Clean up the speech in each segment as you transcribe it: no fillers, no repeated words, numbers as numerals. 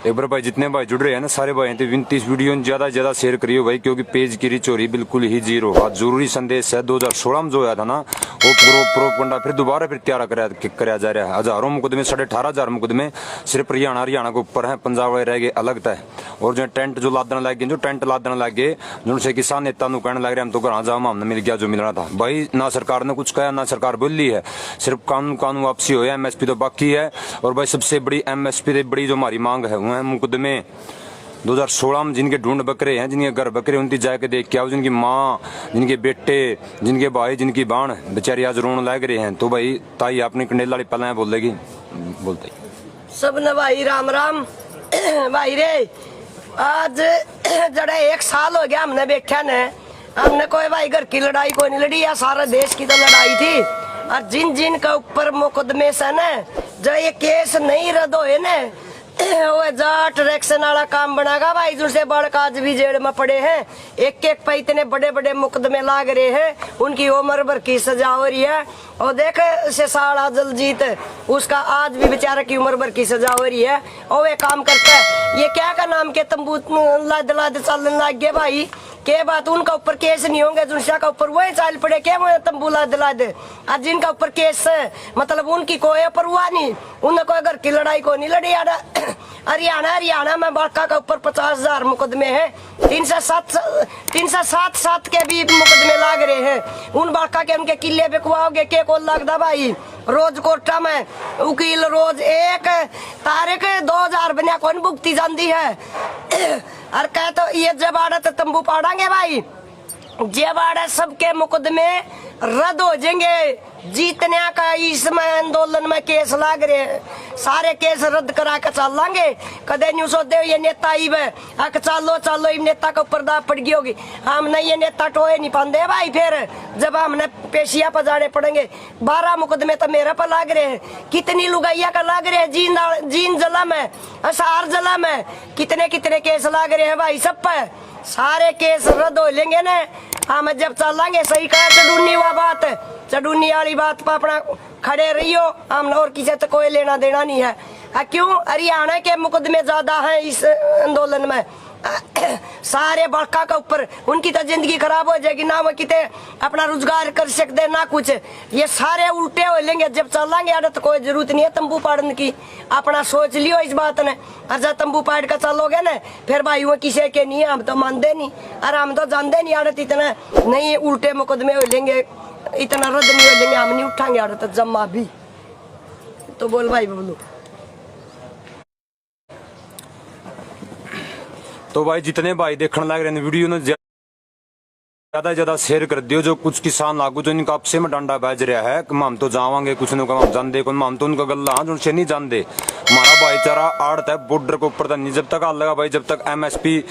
एक बार भाई जितने भाई जुड़ रहे हैं ना सारे भाई तो विनती इस वीडियो में ज्यादा से ज्यादा शेयर करियो भाई, क्योंकि पेज की रीच हो रही बिल्कुल ही जीरो। आज जरूरी संदेश है 2016 में जो आया था ना वो प्रोपगंडा फिर दोबारा फिर तैयार कराया जा रहा है। हजारों मुकदमे 18,500 मुकदमे सिर्फ हरियाणा के ऊपर है, पंजाब वाले रह गए अलग तय। और जो टेंट जो लादने लग गए, जो टेंट लादने लग गए, जिनसे किसान नेता कहने लग रहे हम तो घर जाओ हमने मिल गया जो मिलना था। भाई ना सरकार ने कुछ कहा ना सरकार बोली है, सिर्फ कानून वापसी हो। MSP तो बाकी है। और भाई सबसे बड़ी MSP से बड़ी जो हमारी मांग है वो है मुकदमे 2016 में जिनके ढूंढ बकरे हैं, जिनके घर बकरे उनकी जाके देख के आओ, जिनकी माँ, जिनके बेटे, जिनके भाई, जिनकी बहन बेचारी आज रोने लग रहे हैं। तो भाई ताई आपने कंडेल वाली पहले बोलेगी बोलते सब न भाई राम राम भाई रे। आज जड़ा 1 साल हो गया हमने बैठा ने, हमने कोई भाई घर की लड़ाई कोई नहीं लड़ी, या सारा देश की तो लड़ाई थी। और जिन जिन के ऊपर मुकदमे से न जो ये केस नहीं रद्द होए न वो जाट रेक्शन वाला काम बनागा भाई। जिनसे बड़का आज भी जेल में पड़े हैं, एक एक पे इतने बड़े बड़े मुकदमे लाग रहे हैं, उनकी उम्र भर की सजा हो रही है। और देख से साला जलजीत उसका आज भी बेचारे की उम्र भर की सजा हो रही है। और वे काम करता है ये क्या का नाम के तंबू लाद लाद चलने लग गए भाई। के बात उनका ऊपर केस नहीं होंगे, जुनशा का ऊपर वही चाल पड़े के वो तंबू लाद लाद। आज जिनका ऊपर केस है मतलब उनकी कोई परवाह नहीं, उन्हें कोई घर की लड़ाई को नहीं लड़ी। हरियाणा में बड़का का ऊपर 50,000 मुकदमे हैं, 307 के भी मुकदमे लाग रहे हैं। उन बड़का के उनके किले बिकवाओगे के को लगता भाई। रोज कोर्टा में वकील रोज 1 तारीख 2,000 बनिया कौन भुगती जाती है। और कह तो ये जब आड़ा तो तंबू पाड़ेंगे भाई, जब आड़ा सबके मुकदमे रद्द हो जाएंगे। जीतने का इसमें आंदोलन में केस लाग रहे हैं, सारे केस रद्द करा के चल लांगे। कदे न्यू सोचते ये नेता ही चलो चलो ये नेता के ऊपर दाव पड़ गई होगी। हमने ये नेता टोए नहीं पाते भाई। फिर जब हमने पेशिया पर जाने पड़ेंगे, 12 मुकदमे तो मेरे पर लाग रहे हैं, कितनी लुगाइया का लाग रहे हैं। जीन जिला में, असार जिला में कितने कितने केस लाग रहे हैं भाई। सब पर सारे केस रद्द हो लेंगे न हम जब चलेंगे। सही कहा चडूनी हुआ बात, चडूनी वाली बात पर अपना खड़े रहियो। हम और किसी तो कोई लेना देना नहीं है। क्यों हरियाणा के मुकदमे ज्यादा हैं इस आंदोलन में। सारे बड़का के ऊपर उनकी तो जिंदगी खराब हो जाएगी, ना वो कितने अपना रोजगार कर सकते ना कुछ। ये सारे उल्टे हो लेंगे जब चलेंगे। अरे तो कोई जरूरत नहीं है तंबू पाड़ने की, अपना सोच लियो इस बात ने। और जब तंबू पाड़ कर चलोगे ना फिर भाई वो किसी के नहीं है, हम तो मानते नहीं और हम तो जानते नहीं। अरे इतना नहीं उल्टे मुकदमे हो लेंगे, इतना रद्द नहीं हो लेंगे, हम नहीं उठाएंगे। अरे तो जम्मा भी तो बोल भाई बोलो। तो भाई जितने भाई देखने लग रहे हैं वीडियो ने ज्यादा से ज्यादा शेयर कर दियो। जो कुछ किसान लागू जो इनका आपसे में डंडा बज रहा है कि हम तो जावांगे कुछ नहीं हम जानते हम तो उनका गल्ला हाँ जो नहीं जानते। हमारा भाईचारा आड़त है बॉर्डर के ऊपर नहीं जब तक लगा भाई, जब तक MSP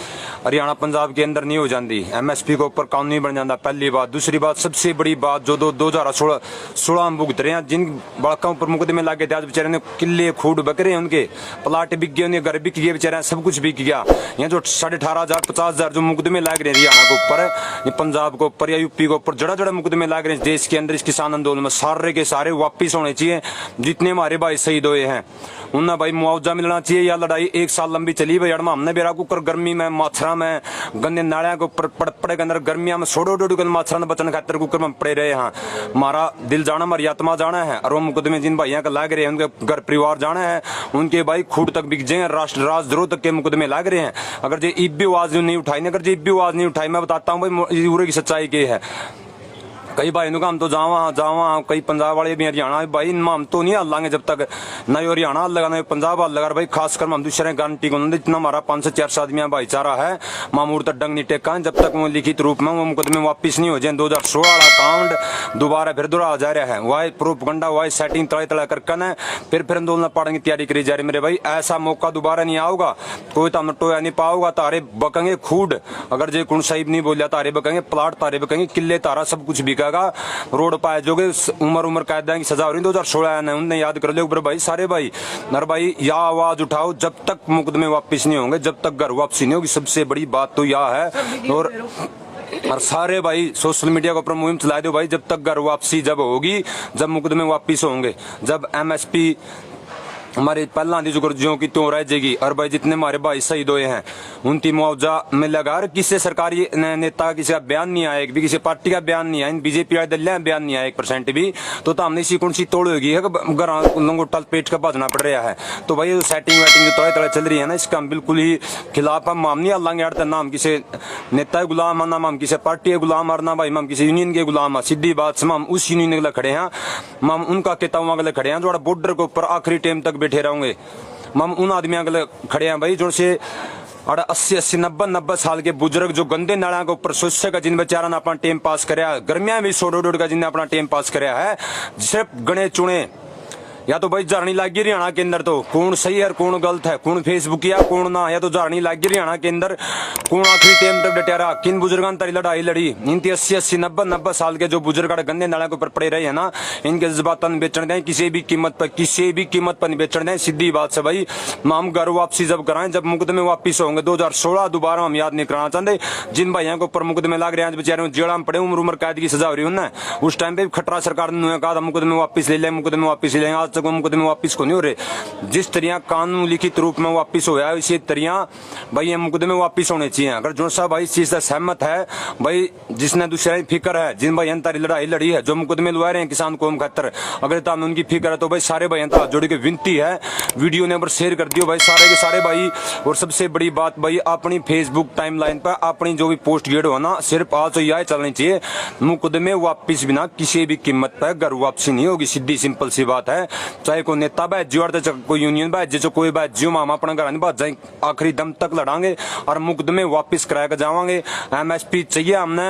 हरियाणा पंजाब के अंदर नहीं हो जाती, MSP के ऊपर कानून नहीं बन जाता। पहली बात। दूसरी बात सबसे बड़ी बात जो 2016 में भुगत रहे हैं, जिन बड़कों पर मुकदमे लागे थे, आज बेचारे ने किले खूड बकरे हैं, उनके प्लाट बिक गए, उनके घर बिक गए, बेचारे सब कुछ बिक गया। यहाँ जो 18,500 50,000 जो मुकदमे लाग रहे हैं हरियाणा के ऊपर, पंजाब के ऊपर या यूपी के ऊपर जड़ा जड़ा मुकदमे लाग रहे हैं देश के अंदर इस किसान आंदोलन में, सारे के सारे वापिस होने चाहिए। जितने हमारे भाई शहीद हुए हैं उन्हें भाई मुआवजा मिलना चाहिए। या लड़ाई 1 साल लंबी चली भाई हमने बेरा कुकर गर्मी में माछरा में गन्ने नालिया के ऊपर पड़े के अंदर गर्मिया में सोडो डोडो माछरा ने बचने खातर कुकर में पड़े रहे हैं। हमारा दिल जाना, हमारी आत्मा जाना है। और वो मुकदमे जिन भाइयों का लाग रहे हैं उनके घर परिवार जाना है, उनके भाई खूट तक बिक जाए, राजद्रोह तक के मुकदमे लाग रहे हैं। अगर जो ईब भी आवाज नहीं उठाई, अगर जो ईब भी आवाज नहीं उठाई, मैं बताता हूँ भाई पूरे की सच्चाई क्या है। कई भाई हम तो जावा कई पंजाब वाले भी हरियाणा भाई हम तो नहीं हल लांगे जब तक ना हरियाणा हल लगा ना पंजाब हल लगा भाई। खासकर हम दूसरे गारंटी को जितना हमारा 5 से 4 आदमी भाईचारा है मामूर तक डंग नहीं टेका जब तक वो लिखित रूप में वो मुकदमे वापिस नहीं हो जाए। 2016 वाला कांड दोबारा फिर दोहरा जा रहा है। वाई प्रोपगंडा वाई सेटिंग तला करके न फिर आंदोलन पाड़ने की तैयारी करी जा रही मेरे भाई। ऐसा मौका दोबारा नहीं आऊगा, कोई तो टोया नहीं पाओगा। तारे बकेंगे खूड, अगर जे कुण साहिब नहीं बोलिया तारे बकेंगे, प्लाट तारे बकेंगे, किले तारा सब कुछ बिकेगा। रोड पाए जो उम्र कैद की सजा हो रही 2016 ने उनने याद कर लो भाई। सारे भाई नर भाई या आवाज उठाओ जब तक मुकदमे वापिस नहीं होंगे, जब तक घर वापसी नहीं होगी। सबसे बड़ी बात तो यह है। और सारे भाई सोशल मीडिया के ऊपर मुहिम चला दो भाई, जब तक घर वापसी जब होगी, जब मुकदमे वापिस होंगे, जब MSP हमारे पहला दी जो गुर्जियों की तो रह जाएगी। और भाई जितने हमारे भाई शहीद हुए हैं उनकी मुआवजा मिलेगा। और किसी सरकारी नेता किसी का बयान नहीं आया, भी किसी पार्टी का बयान नहीं आया, बीजेपी वाले दल बयान नहीं आया 1% भी। तो हमने इसी कौन सी तोड़ होगी है घर लोगों को पेट का भाजना पड़ रहा है। तो भाई जो सेटिंग वेटिंग जो तोड़े तोड़े चल रही है ना, इसका हम बिल्कुल ही खिलाफ हम नहीं हल्लांगे। अड़ता ना हम किसी नेता के गुलाम, ना हम किसी पार्टी के गुलाम, और ना भाई हम किसी यूनियन के गुलाम। सीधी बात हम उस यूनियन के लिए खड़े हैं, हम उनका केताओं के लिए खड़े हैं जो बॉर्डर के ऊपर आखिरी टाइम तक बैठे रहेंगे। हम उन आदमियों के लिए खड़े हैं भाई जो से 80-80 90 साल के बुजुर्ग जो गंदे नाला के ऊपर सोचे का जिन बेचारा ने अपना टाइम पास कराया, गर्मियां भी 100 का जिन्हें अपना टाइम पास कराया है। सिर्फ गणे चुने या तो भाई झारनी लागी हरियाणा के अंदर तो कौन सही है कौन गलत है, कौन फेसबुक या कौन ना, या तो झारनी लागी हरियाणा के अंदर कौन आखिरी टाइम तक डटा रहा। किन बुजुर्गों ने लड़ाई लड़ी, इनकी 80-80 90 साल के जो बुजुर्ग गंदे नाले के ऊपर पड़े रहे हैं ना, इनके जज्बात बेचने दें किसी भी कीमत पर, किसी भी कीमत पर नहीं बेचने दें। सीधी बात से भाई हम घर वापसी जब कराएं, जब मुकदमे वापिस होंगे 2016 दोबारा हम याद नहीं कराना चाहते। जिन भाइयों के ऊपर मुकदमे लग रहे हैं बेचारे जेल में पड़े, उम्र कैद की सजा हो रही है, उस टाइम पे खटरा सरकार ने कहा मुकदमे वापिस ले लें, मुकदमे वापिस ले लें। आज तक मुकदमे वापिस को नहीं हो रहे। जिस तरह कानून लिखित रूप में वापिस होया इसी तरह भाई ये मुकदमे वापिस होने चाहिए। अगर जो साहब भाई इस चीज से सहमत है, भाई जिसने दूसरे फिक्र है, जिन भाई तारी लड़ाई लड़ी है, जो मुकदमे लगा रहे हैं किसान कौम खातर, अगर तान उनकी फिक्र है तो भाई सारे भाई जोड़ के विनती है वीडियो ने शेयर कर दियो भाई सारे के सारे भाई। और सबसे बड़ी बात भाई अपनी फेसबुक टाइमलाइन पर अपनी जो भी पोस्ट गेट हो ना, सिर्फ आज तो यह चलनी चाहिए, मुकदमे वापिस बिना किसी भी कीमत पर घर वापसी नहीं होगी। सीधी सिंपल सी बात है। चाहे कोई नेता बाजी और कोई यूनियन बाजी जो कोई बाजी हम अपना घर नहीं बाज आखिरी दम तक लड़ांगे और मुकदमे वापिस करा के जावांगे। MSP चाहिए हमने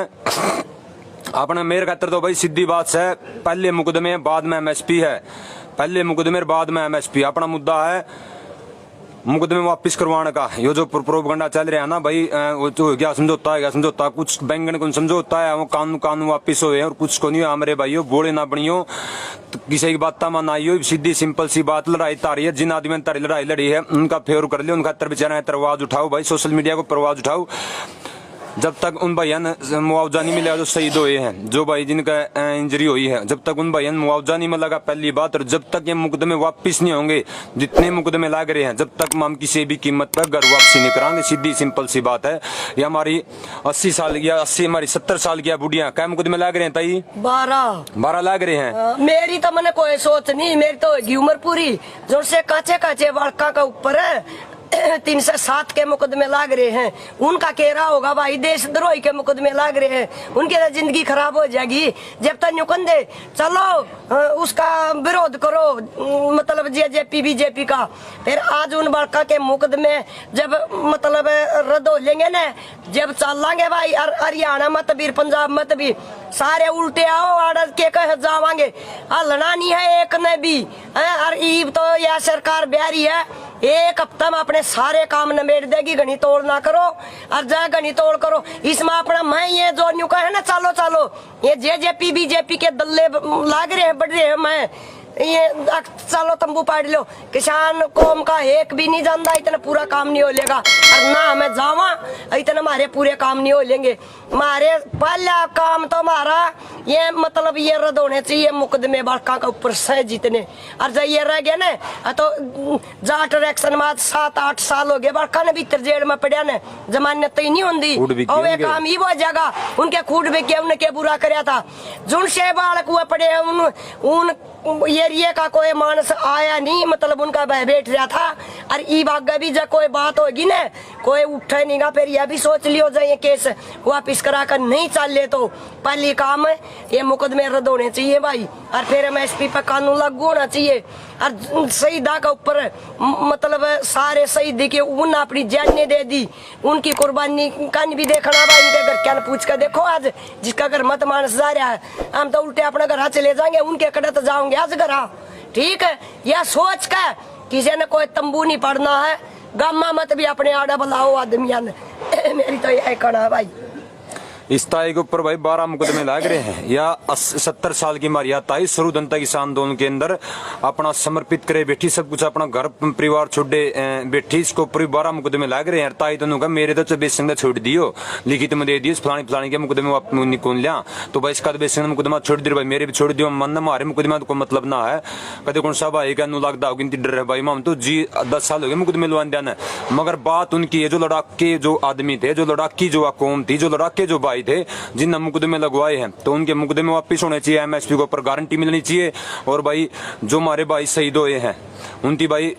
अपना मेयर खातर तो भाई सीधी बात है, पहले मुकदमे बाद में MSP है, पहले मुकदमे बाद में MSP। अपना मुद्दा है मुकदमे वापिस करवाने का। ये जो प्रोपगंडा चल रहा है ना भाई, वो जो क्या समझौता है, क्या समझौता, कुछ बैंगन को समझौता है, वो कानून वापिस हुए और कुछ को नहीं। हमारे भाइयों बोले ना बनियो, तो किसी की बात मनाइयो। सीधी सिंपल सी बात, लड़ाई तारी है, जिन आदमी ने तारी लड़ाई लड़ी है उनका फेवर कर लियो, उनका बेचारा आवाज उठाओ भाई, सोशल मीडिया को आवाज उठाओ। जब तक उन भाइयों ने मुआवजा नहीं मिलेगा जो शहीद हुए हैं, जो भाई जिनका इंजरी हुई है, जब तक उन भाइयों ने मुआवजा नहीं मिलेगा पहली बात, और जब तक ये मुकदमे वापिस नहीं होंगे, जितने मुकदमे लाग रहे हैं, जब तक हम किसी भी कीमत पर घर वापसी नहीं कराएंगे। सीधी सिंपल सी बात है। ये हमारी 80 साल या 80 हमारी 70 साल की बुढ़िया क्या मुकदमे लाग रहे हैं ताई? 12 लाग रहे हैं। मेरी तो मैंने कोई सोच नहीं, मेरी तो होगी उम्र पूरी जो से काचे काचे बालका का ऊपर है 307 के मुकदमे लाग रहे हैं। उनका कह रहा होगा भाई देशद्रोही के मुकदमे लाग रहे हैं, उनकी तो जिंदगी खराब हो जाएगी। जब तक नुकंदे चलो उसका विरोध करो, मतलब जेजेपी बीजेपी का, फिर आज उन बड़का के मुकदमे जब मतलब रद्द हो लेंगे ना, जब चल लांगे भाई हरियाणा मत भी पंजाब मत भी सारे उल्टे आओ आड़त के कह जावांगे। हलना नहीं है एक ने भी। और ईब तो यह सरकार ब्यारी है, एक हफ्ता में अपने सारे काम नमेट देगी। घनी तोड़ ना करो और जय घनी तोड़ करो। इसमें अपना मैं ये जो न्यू का है ना, चलो चलो ये जेजेपी बीजेपी के दल्ले लाग रहे हैं, बढ़ रहे हैं। मैं ये चलो तंबू पाड़ लो, किसान कौम का एक भी नहीं जानता, इतना पूरा काम नहीं हो लेगा। और ना हमें जावा इतना हमारे पूरे काम नहीं हो लेंगे। हमारे पहला काम तो हमारा ये मतलब ये रद्द होने चाहिए मुकदमे बड़का के ऊपर से जितने। और जब ये रह गया ना तो जाट इलेक्शन में 7-8 साल हो गए, बड़का ने भीतर जेल में पड़ा ने, जमानत तो ही नहीं होंगी और वे काम ही वो जगह उनके खूट भी किया, उनके बुरा कराया था। जुन से बालक हुए पड़े उन ये का कोई मानस आया नहीं, मतलब उनका बह बैठ रहा था। और ई भाग भी जब कोई बात होगी ना, कोई उठे नहीं गा, फिर यह भी सोच लियो जाए केस वापिस करा कर नहीं चल ले तो पहली काम ये मुकदमे रद्द होने चाहिए भाई। और फिर MSP पर कानून लागू होना चाहिए। और शहीदा के ऊपर मतलब सारे शहीद के उन अपनी जाने दे दी, उनकी कुर्बानी का भी देखना भाई। उनके घर क्या पूछ कर देखो, आज जिसका घर मत मानस जा रहा है, हम तो उल्टे अपने घर चले जाएंगे, उनके कड़े तो जाओगे आज घर। ठीक है, यह सोच कर किसी ने कोई तंबू नहीं पड़ना है, गामा मत भी अपने आड़ा बुलाओ आदमिया ने। मेरी तो यही कहना है भाई। इस ताई के ऊपर भाई 12 मुकदमे लाग रहे हैं। या 70 साल की हमारी ताई शुरू जनता किसान आंदोलन के अंदर अपना समर्पित करे बैठी, सब कुछ अपना घर परिवार छोड़े बैठी, इसको ऊपर 12 मुकदमे लाग रहे हैं। ताई तो मेरे तो बेसिंग छोड़ दियो, लिखित में दे दियो फलानी फलानी के मुकदमे निकोल लिया, तो भाई इसका बेसिंग मुकदमा छोड़ दियो भाई, मेरे भी छोड़ दियो, मन हमारे मुकदमा तो कोई मतलब ना है। कदे कौन सा भाई का लगता होगी डर है भाई, हम तो जी 10 साल हो गए मुकदमे लुआन देना, मगर बात उनकी है जो लड़ाके जो आदमी थे, जो लड़ाकी जो कौम थी, जो लड़ाके जो भाई थे जिन मुकदमे लगवाए हैं, तो उनके मुकदमे वापिस होने चाहिए, एमएसपी के ऊपर गारंटी मिलनी चाहिए। और भाई जो हमारे भाई शहीद हुए हैं उनकी भाई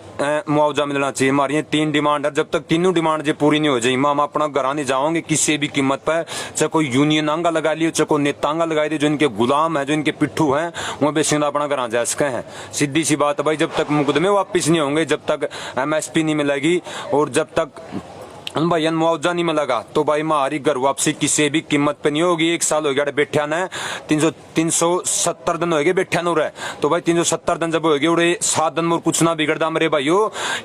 मुआवजा मिलना चाहिए। हमारी 3 डिमांड है, जब तक तीनों डिमांड जो पूरी नहीं हो जाए हम अपना घर नहीं जाओगे किसी भी कीमत पर, चाहे कोई यूनियन आंगा लगा लियो, चाहे कोई नेता आंगा लगा दिए, जो इनके गुलाम है, जो इनके पिट्ठू हैं, वो बेसिंदा अपना घर जा सके हैं। सीधी सी बात है भाई, जब तक मुकदमे वापिस नहीं होंगे, जब तक एमएसपी नहीं मिलेगी और जब तक भाई मुआवजा नहीं मिलेगा, तो भाई हमारी घर वापसी किसी भी कीमत पे नहीं होगी। 1 साल हो गया बैठा न, 370 दिन हो गए बैठा न रहे, तो भाई 370 दिन जब हो गए उड़े 7 दिन में कुछ ना बिगड़ता मेरे भाइयों।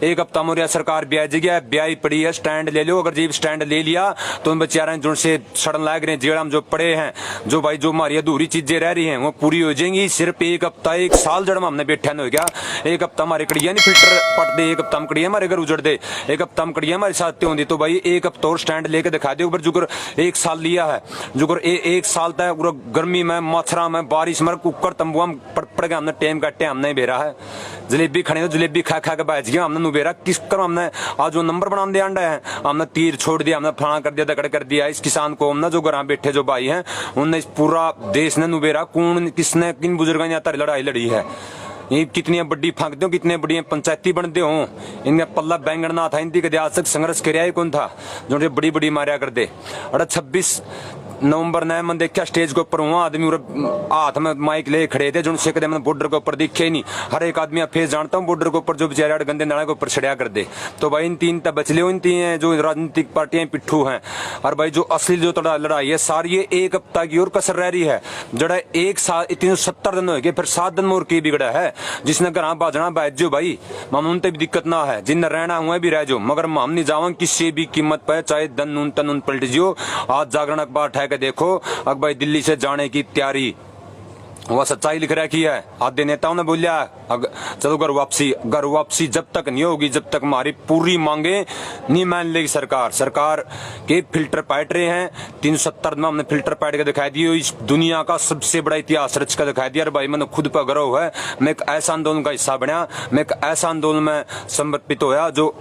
1 हफ्ता में सरकार ब्याज गया, ब्याज पड़ी है, स्टैंड ले लो, अगर जीव स्टैंड ले लिया तो उन बेचारे जो से सड़न लाग रहे हैं, जेड़ा में जो पड़े हैं, जो भाई जो हमारी अधूरी चीजें रह रही हैं वो पूरी हो जाएंगी। सिर्फ 1 हफ्ता 1 साल जड़ में हमने बैठा न हो गया। 1 हफ्ता हमारे कड़िया नहीं फिल्टर पट दे, 1 हफ्ता में कड़िया हमारे घर उजड़ दे, 1 हफ्ता में कड़िया हमारे साथ होंगी, तो भाई 1 हफ्ता और स्टैंड लेके दिखा दे ऊपर। जुगर 1 साल लिया है, जुगर 1 साल तक गर्मी में, मच्छरा में, बारिश में, कुकर तंबुआ में पड़ गया, हमने टाइम काटे, हमने बेरा है जलेबी खाने, तो जलेबी खा खा के बैठ गया हमने बेरा। किस कर हमने आज वो नंबर बना दे अंडा है, हमने तीर छोड़ दिया, हमने फलाना कर दिया, दकड़ कर दिया। इस किसान को हमने जो घर बैठे जो भाई हैं उनने इस पूरा देश ने नुबेरा कौन किसने किन बुजुर्गों ने लड़ाई लड़ी है। ये कितनी बड़ी फांकते हो, कितने बड़ी पंचायती बनते हो, इनका पल्ला बैंगन ना था, इनकी कदे आज तक संघर्ष कराया ही कौन था जो बड़ी बड़ी मारिया कर दे। अरे 26 नवंबर ने मैं देखा स्टेज के ऊपर वहां आदमी हाथ में माइक ले खड़े थे, जो उनसे कदे मैंने बॉर्डर के ऊपर दिखे ही नहीं। हर एक आदमी फेस जानता हूँ बॉर्डर के ऊपर जो बेचारे गंदे नाले के ऊपर छड़िया कर दे। तो भाई इन 3 तक बचले, इन 3 जो राजनीतिक पार्टियां पिट्ठू हैं, और भाई जो असली जो लड़ाई है सारी ये 1 हफ्ता की और कसर रह रही है। जड़ा 1 साल 370 दिन हो गए, फिर 7 दिन में और की बिगड़ा है। जिसने घर बाजना बैठ जो भाई मामून भी दिक्कत ना है, जिन रहना हुआ भी रह जो, मगर हम नहीं जावा किसी भी कीमत पर, चाहे दन नून तन पलट जियो। आज जागरण अखबार ठह के देखो, अब भाई दिल्ली से जाने की तैयारी, वह सच्चाई लिख रखी है। आधे नेताओं ने बोलिया चलो घर वापसी जब तक नहीं होगी, जब तक हमारी पूरी मांगे नहीं मान लेगी सरकार। सरकार के फिल्टर पाट रहे हैं, 370 में हमने फिल्टर पाट के दिखाई दिए, इस दुनिया का सबसे बड़ा इतिहास रच कर दिखाई दिया। भाई मैंने खुद पर गर्व है, मैं एक ऐसा आंदोलन का हिस्सा बना, मैं एक ऐसा आंदोलन में समर्पित होया जो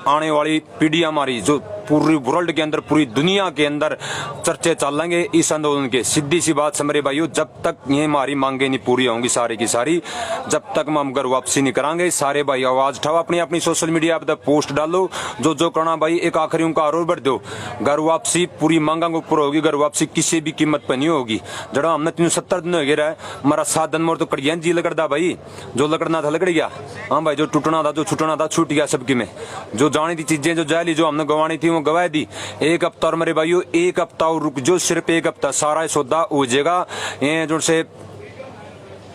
आने वाली पीढ़ी हमारी, जो पूरी वर्ल्ड के अंदर, पूरी दुनिया के अंदर चर्चे चलेंगे इस आंदोलन के। सीधी सी बात समरे भाइयों, जब तक ये हमारी मांगे नहीं पूरी होंगी सारी की सारी, जब तक हम घर वापसी नहीं करांगे। सारे भाई आवाज उठाओ, अपनी अपनी सोशल मीडिया पर पोस्ट डालो, जो करना भाई। एक आखिरी उनका आरोप बढ़ दो, घर वापसी पूरी मांगा के ऊपर होगी, घर वापसी किसी भी कीमत पर नहीं होगी। जरा हमने 370 दिन हो गया, हमारा 7 दिन में तो कड़िया जी लकड़दा भाई, जो लकड़ना था लकड़ गया। हाँ भाई, जो टूटना था, जो छूटना था छूट गया सबकी में। जो जानी थी चीजें जो जाली जो हमने गंवानी थी वो गवा दी। 1 हफ्ता और मेरे भाइयों 1 हफ्ता और रुक जो, सिर्फ 1 हफ्ता सारा सौदा हो जाएगा। ये जो से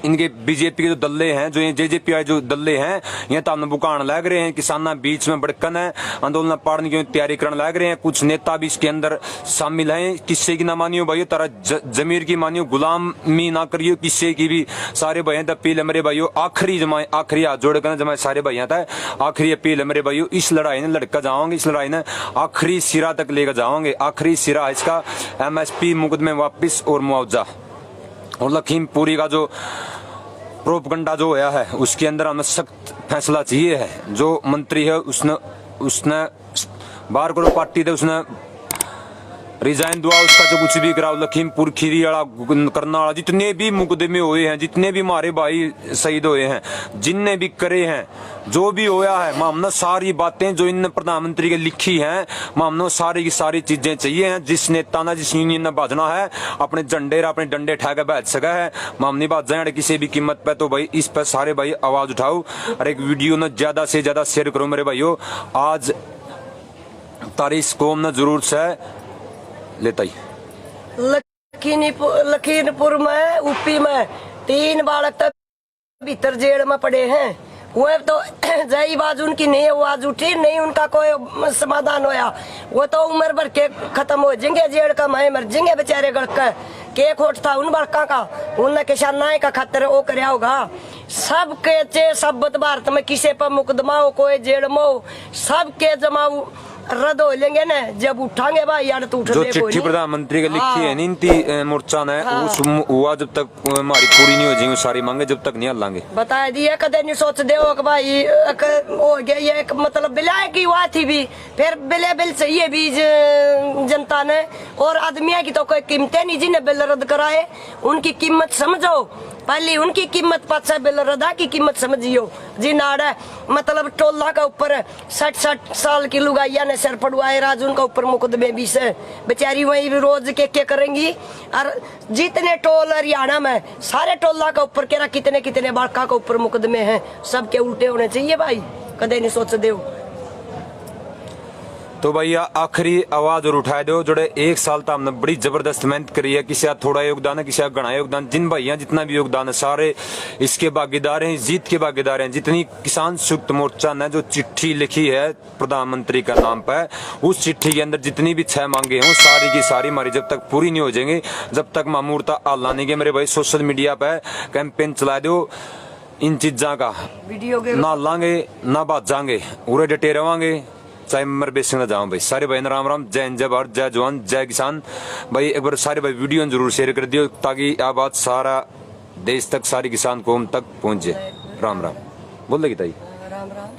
इनके बीजेपी के जो दल्ले हैं, जो ये जेजेपीआई जो दल्ले हैं, ये तो हमने बुकान लग रहे हैं, किसाना बीच में बड़कन है, आंदोलन पाड़ने की तैयारी करने लग रहे हैं। कुछ नेता भी इसके अंदर शामिल हैं। किसी की ना मानियो भाइयों, तारा जमीर की मानियो, गुलामी ना करियो किसी की भी। सारे भाई अपील है मेरे भाइयों, आखिरी जमाए, आखिरी हाथ जोड़ कर जमाए सारे भाइयों था, आखिरी अपील है मेरे भाइयों, इस लड़ाई ने लड़का जाओगे, इस लड़ाई ने आखिरी सिरा तक लेकर जाओगे। आखिरी सिरा इसका एमएसपी मुकदमे वापिस और मुआवजा। और लखीमपुरी का जो प्रोपगंडा जो होया है उसके अंदर हमें सख्त फैसला चाहिए है। जो मंत्री है उसने बार करो पार्टी थे, उसने रिजाइन दुआ, उसका जो कुछ भी कराओ। लखीमपुर खीरी वाला करना वाला, जितने भी मुकदमे हुए हैं, जितने भी हमारे भाई शहीद हुए हैं, जिनने भी करे हैं, जो भी होया है, हमने सारी बातें जो इन प्रधानमंत्री के लिखी हैं, हमने सारी की सारी चीजें चाहिए हैं। जिस नेता ने, जिस यूनियन ने बाजना है, अपने झंडे अपने डंडे ठा के बैठ सका है, हम नहीं बात जाए किसी भी कीमत पे। तो भाई इस पर सारे भाई आवाज उठाओ और एक वीडियो ने ज्यादा से ज्यादा शेयर करो मेरे भाइयों। आज तारीख कौम ने जरूरत से लेता ही। लखीमपुर में यूपी में 3 बालक तक भीतर जेल में पड़े हैं। वो तो जय आवाज उनकी नहीं आवाज उठी नहीं, उनका कोई समाधान होया। वो तो उम्र भर के खत्म हो जाएंगे, जेड़ का माए मर जाएंगे बेचारे गड़का के खोट था उन बड़का का, उन किसानाए का खातर वो करया होगा। सब के चे सब भारत में किसी पर मुकदमा हो कोई जेड़ में हो, सबके जमाऊ रद्द हो लेंगे ना जब उठांगे भाई यार। तो उठ जो चिट्ठी प्रधानमंत्री का लिखी है नीति मोर्चा ने उस हुआ जब तक हमारी पूरी नहीं हो जाएगी सारी मांगे जब तक नहीं हलांगे। बता दिया कदे नहीं सोच दे हो कि भाई हो गया ये एक मतलब बिलाए की हुआ थी भी फिर बिले बिल चाहिए भी जनता ने और आदमिया की तो कोई कीमतें नहीं जिन्हें बिल रद्द कराए उनकी कीमत समझो पहली, उनकी कीमत पाछा बिल रद्दा की कीमत समझियो जी। नाड़ा मतलब टोला का ऊपर 60 साल की लुगाइया ने सर पड़वाए राज उनका ऊपर मुकदमे भी से बेचारी वही रोज के करेंगी। और जितने टोल हरियाणा में सारे टोला का ऊपर केरा कितने कितने बाड़का का ऊपर मुकदमे हैं, सबके उल्टे होने चाहिए भाई, कदे नहीं सोच दे। तो भैया आखिरी आवाज और उठाए दो जोड़े 1 साल तक हमने बड़ी जबरदस्त मेहनत करी है, किसी का थोड़ा योगदान है किसी का घना योगदान, जिन भैया जितना भी योगदान है सारे इसके भागीदार हैं, जीत के भागीदार हैं। जितनी किसान संयुक्त मोर्चा ने जो चिट्ठी लिखी है प्रधानमंत्री का नाम पर, उस चिट्ठी के अंदर जितनी भी 6 मांगे हैं सारी की सारी हमारी जब तक पूरी नहीं हो जाएंगे जब तक मामूर्ता आला नहीं गए। मेरे भाई सोशल मीडिया पर कैंपेन चला दो इन चीजा का, ना लांगे ना बात जाएंगे उरे डटे रवांगे चाहे मर बेसिंग ना जाऊं भाई। सारे भाई राम राम, जय हिंद, जय भारत, जय जवान, जय किसान। भाई एक बार सारे भाई वीडियो जरूर शेयर कर दियो ताकि यह बात सारा देश तक सारी किसान कौम तक पहुंचे। राम राम बोल देगी ताई। राम राम,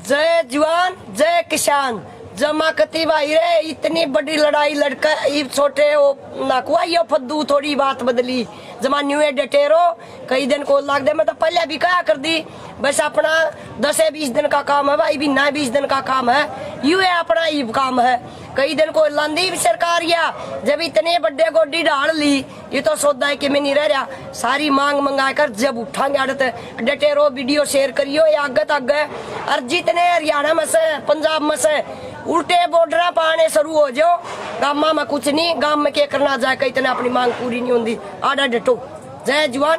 जय जवान जय किसान। जमा कती भाई रे इतनी बड़ी लड़ाई लड़का छोटे नाकुआ यो फद्दू थोड़ी बात बदली जमान्यू डटे रहो कई दिन को लाग दे। मैं तो पहले भी कहा कर दी बस अपना 10-20 दिन का काम है भाई, भी ना 20 दिन का काम है, यू है अपना ही काम है। कई दिन को लांदी भी सरकार या जब इतने बड़े गोडी डाल ली ये तो सौदा है कि मैं नहीं रह रहा। सारी मांग मंगा कर जब उठांगे अड़त डटे रहो, वीडियो शेयर करियो या आगे तक गए। और जितने हरियाणा में से पंजाब में से उल्टे बॉर्डर पाने शुरू हो जाओ, गामा में कुछ नहीं, गांव में क्या करना जाए कई इतने अपनी मांग पूरी नहीं होती। आडा डटो, जय जवान।